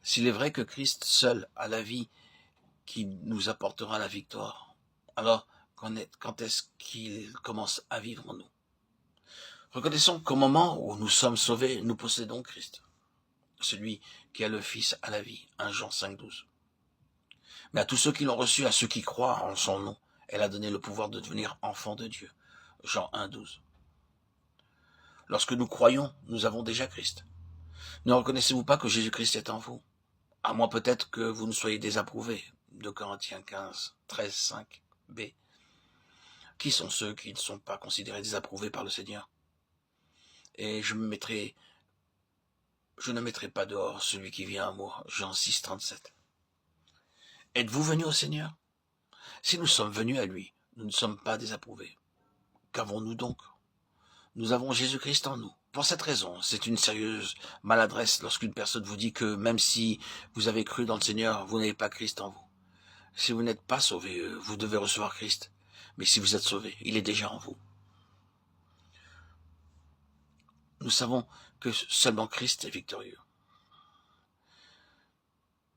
S'il est vrai que Christ seul a la vie qui nous apportera la victoire, alors quand est-ce qu'il commence à vivre en nous? Reconnaissons qu'au moment où nous sommes sauvés, nous possédons Christ, celui qui a le Fils à la vie, 1 Jean 5,12. Mais à tous ceux qui l'ont reçu, à ceux qui croient en son nom, elle a donné le pouvoir de devenir enfants de Dieu, Jean 1,12. Lorsque nous croyons, nous avons déjà Christ. Ne reconnaissez-vous pas que Jésus-Christ est en vous? À moins peut-être que vous ne soyez désapprouvé, 2 Corinthiens 15, 13, 5, b. Qui sont ceux qui ne sont pas considérés désapprouvés par le Seigneur? Et je ne mettrai pas dehors celui qui vient à moi, Jean 6, 37. Êtes-vous venus au Seigneur? Si nous sommes venus à lui, nous ne sommes pas désapprouvés. Qu'avons-nous donc? Nous avons Jésus-Christ en nous. Pour cette raison, c'est une sérieuse maladresse lorsqu'une personne vous dit que même si vous avez cru dans le Seigneur, vous n'avez pas Christ en vous. Si vous n'êtes pas sauvé, vous devez recevoir Christ. Mais si vous êtes sauvé, il est déjà en vous. Nous savons que seulement Christ est victorieux.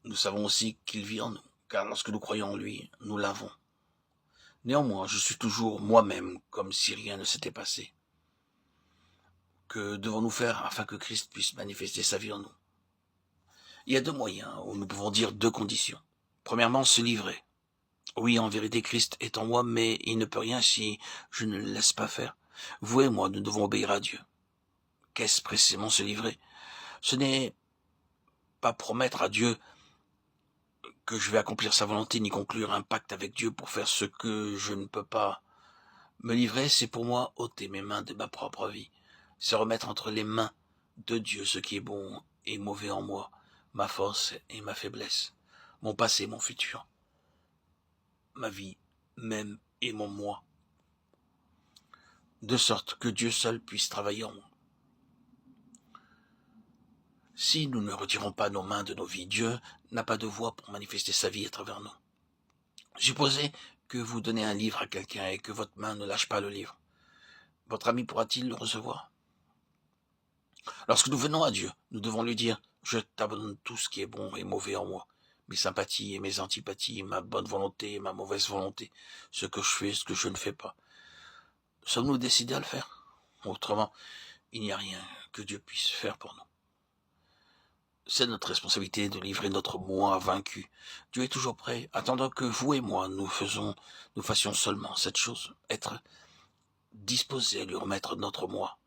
Nous savons aussi qu'il vit en nous, car lorsque nous croyons en lui, nous l'avons. Néanmoins, je suis toujours moi-même, comme si rien ne s'était passé. Que devons-nous faire afin que Christ puisse manifester sa vie en nous? Il y a deux moyens, ou nous pouvons dire deux conditions. Premièrement, se livrer. Oui, en vérité, Christ est en moi, mais il ne peut rien si je ne le laisse pas faire. Vous et moi, nous devons obéir à Dieu. Qu'est-ce précisément se livrer? Ce n'est pas promettre à Dieu que je vais accomplir sa volonté, ni conclure un pacte avec Dieu pour faire ce que je ne peux pas. Me livrer, c'est pour moi ôter mes mains de ma propre vie. C'est remettre entre les mains de Dieu ce qui est bon et mauvais en moi, ma force et ma faiblesse, mon passé, mon futur, ma vie même et mon moi, de sorte que Dieu seul puisse travailler en moi. Si nous ne retirons pas nos mains de nos vies, Dieu n'a pas de voie pour manifester sa vie à travers nous. Supposez que vous donnez un livre à quelqu'un et que votre main ne lâche pas le livre. Votre ami pourra-t-il le recevoir? Lorsque nous venons à Dieu, nous devons lui dire « Je t'abandonne tout ce qui est bon et mauvais en moi, mes sympathies et mes antipathies, ma bonne volonté et ma mauvaise volonté, ce que je fais, ce que je ne fais pas. » Sommes-nous décidés à le faire? Autrement, il n'y a rien que Dieu puisse faire pour nous. C'est notre responsabilité de livrer notre moi vaincu. Dieu est toujours prêt, attendant que vous et moi nous fassions seulement cette chose, être disposés à lui remettre notre moi.